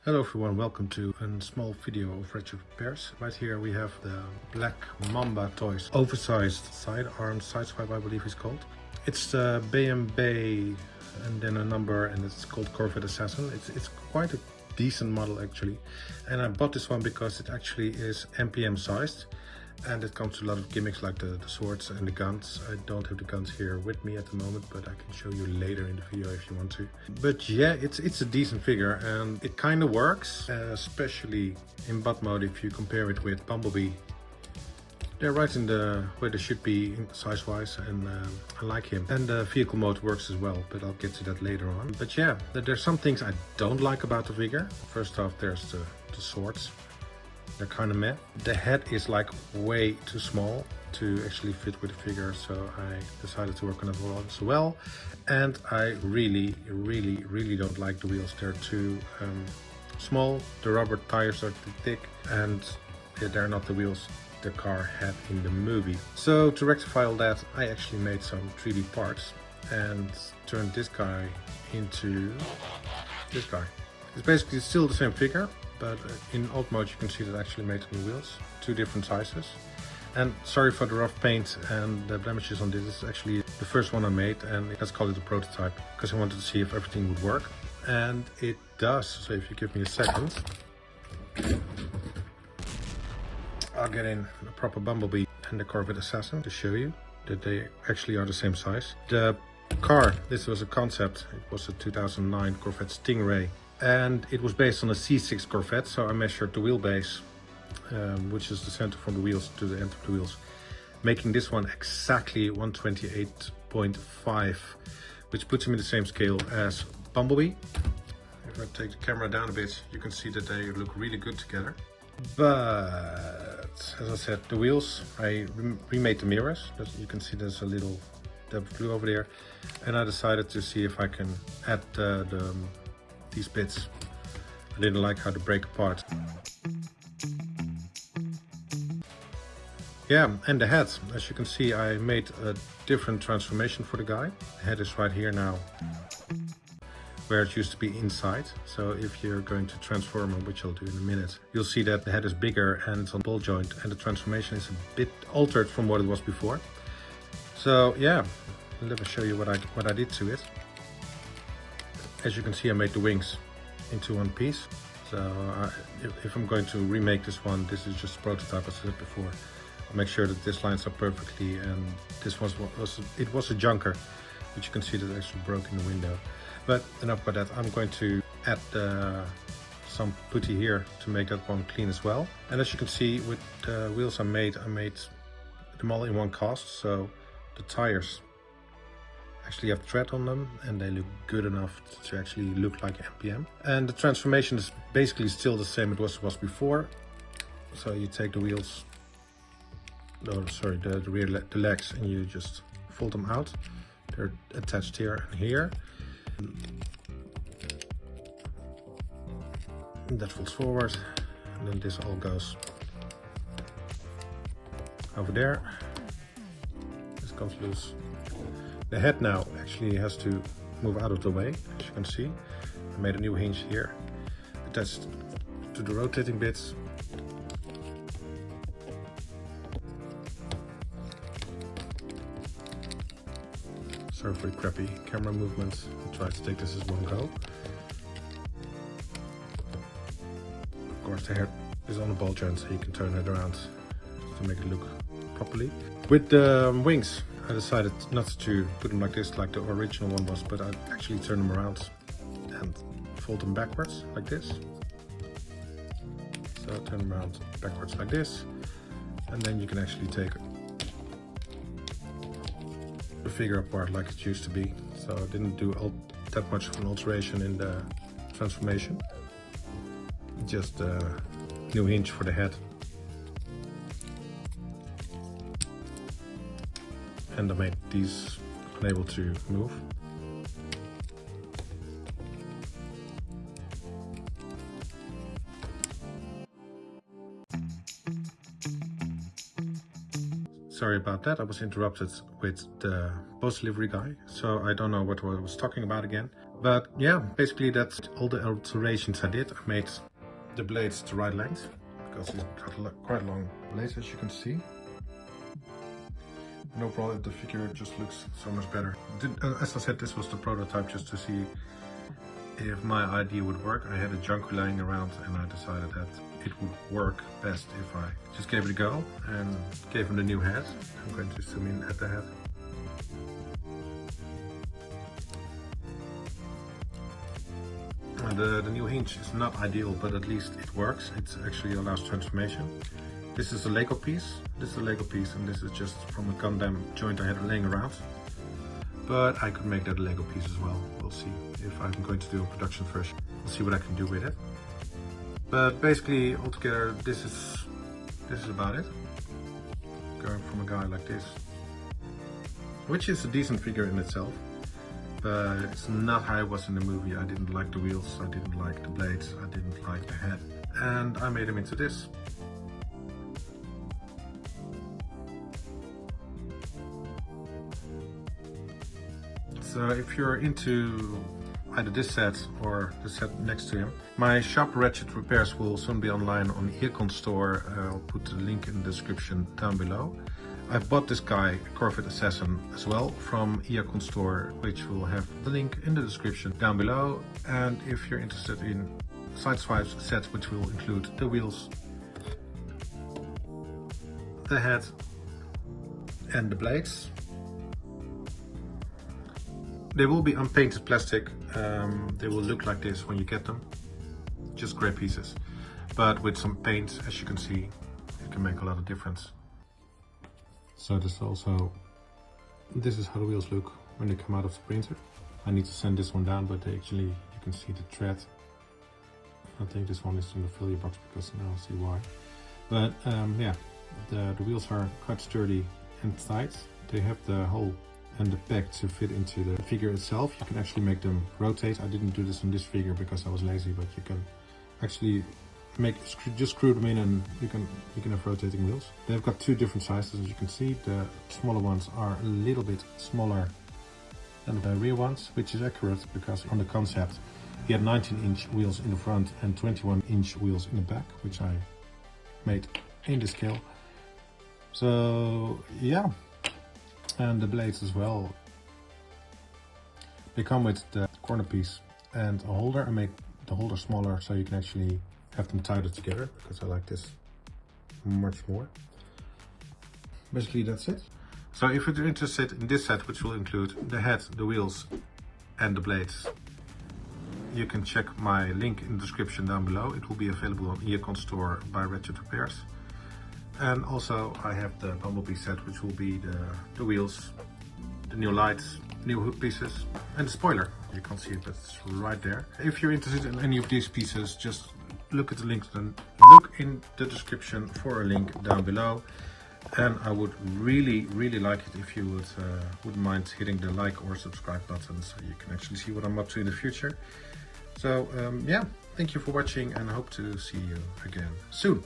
Hello everyone, welcome to a small video of retro repairs. Right here we have the Black Mamba toys, oversized Sidearm Sideswipe I believe it's called. It's the BMB and then a number, and it's called Corvette Assasin. It's quite a decent model actually, and I bought this one because it actually is MPM sized. And it comes with a lot of gimmicks like the swords and the guns. I don't have the guns here with me at the moment, but I can show you later in the video if you want to. But yeah, it's a decent figure and it kind of works, especially in butt mode if you compare it with Bumblebee. They're right in the where they should be size-wise, and I like him. And the vehicle mode works as well, but I'll get to that later on. But yeah, there's some things I don't like about the figure. First off, there's the swords. They're kind of meh. The head is like way too small to actually fit with the figure, so I decided to work on it as well. And I really don't like the wheels. They're too small, the rubber tires are too thick, and they're not the wheels the car had in the movie. So to rectify all that, I actually made some 3D parts and turned this guy into this guy. It's basically still the same figure, but in alt mode you can see that I actually made new wheels, two different sizes. And sorry for the rough paint and the blemishes on this. This is actually the first one I made, and let's call it a prototype, because I wanted to see if everything would work. And it does, so if you give me a second, I'll get in a proper Bumblebee and the Corvette Assasin to show you that they actually are the same size. The car, this was a concept, it was a 2009 Corvette Stingray. And it was based on a C6 Corvette, so I measured the wheelbase, which is the center from the wheels to the end of the wheels, making this one exactly 128.5, which puts him in the same scale as Bumblebee. If I take the camera down a bit, you can see that they look really good together. But as I said, the wheels, I remade the mirrors. You can see there's a little dab of glue over there, and I decided to see if I can add these bits. I didn't like how they break apart. Yeah, and the head, as you can see, I made a different transformation for the guy. The head is right here now, where it used to be inside. So if you're going to transform him, which I'll do in a minute, you'll see that the head is bigger and it's on ball joint, and the transformation is a bit altered from what it was before. So yeah, let me show you what I did to it. As you can see, I made the wings into one piece. So if I'm going to remake this one, this is just a prototype, as I said before. I'll make sure that this lines up perfectly, and this was a junker, which you can see that actually broke in the window. But enough about that. I'm going to add some putty here to make that one clean as well. And as you can see, with the wheels I made them all in one cast, so the tires actually have tread on them, and they look good enough to actually look like MPM. And the transformation is basically still the same it was before. So you take the wheels, the legs, and you just fold them out. They're attached here and here. And that folds forward, and then this all goes over there. This comes loose. The head now actually has to move out of the way, as you can see. I made a new hinge here, attached to the rotating bits. Sorry for the crappy camera movements. I'll try to take this as one go. Of course, the head is on a ball joint, so you can turn it around to make it look properly. With the wings, I decided not to put them like this, like the original one was, but I actually turn them around and fold them backwards like this. So turn them around backwards like this, and then you can actually take the figure apart like it used to be. So I didn't do that much of an alteration in the transformation, just a new hinge for the head. And I made these unable to move. Sorry about that, I was interrupted with the post delivery guy, so I don't know what I was talking about again. But yeah, basically that's all the alterations I did. I made the blades the right length because it's got quite long blades, as you can see. And overall the figure just looks so much better. As I said, this was the prototype just to see if my idea would work. I had a junk lying around and I decided that it would work best if I just gave it a go and gave him the new head. I'm going to zoom in at the head. The new hinge is not ideal, but at least it works. It actually allows transformation. This is a Lego piece, this is a Lego piece, and this is just from a Gundam joint I had laying around. But I could make that a Lego piece as well. We'll see if I'm going to do a production version. We'll see what I can do with it. But basically, altogether, this is about it. Going from a guy like this, which is a decent figure in itself. But it's not how it was in the movie. I didn't like the wheels, I didn't like the blades, I didn't like the head. And I made him into this. So if you're into either this set or the set next to him, my shop Ratchet Repairs will soon be online on Iacon store. I'll put the link in the description down below. I bought this guy, Corvette Assassin, as well from Iacon store, which will have the link in the description down below. And if you're interested in Sideswipe's set, which will include the wheels, the head and the blades, they will be unpainted plastic. They will look like this when you get them, just grey pieces. But with some paint, as you can see, it can make a lot of difference. So this is how the wheels look when they come out of the printer. I need to sand this one down, but actually you can see the tread. I think this one is in the failure box because now I see why. But yeah, the wheels are quite sturdy and tight. They have the hole and the peg to fit into the figure itself. You can actually make them rotate. I didn't do this on this figure because I was lazy, but you can actually just screw them in and you can have rotating wheels. They've got two different sizes, as you can see. The smaller ones are a little bit smaller than the rear ones, which is accurate because on the concept he had 19-inch wheels in the front and 21-inch wheels in the back, which I made in the scale. So yeah, and the blades as well. They come with the corner piece and a holder. I made the holder smaller so you can actually have them tighter together because I like this much more. Basically that's it. So if you're interested in this set, which will include the head, the wheels and the blades, you can check my link in the description down below. It will be available on Iacon store by Ratchet Repairs. And also I have the Bumblebee set, which will be the wheels, the new lights, new hood pieces and the spoiler. You can't see it, but it's right there. If you're interested in any of these pieces, just look at the links and look in the description for a link down below. And I would really like it if you wouldn't mind hitting the like or subscribe button so you can actually see what I'm up to in the future. So yeah, thank you for watching and I hope to see you again soon.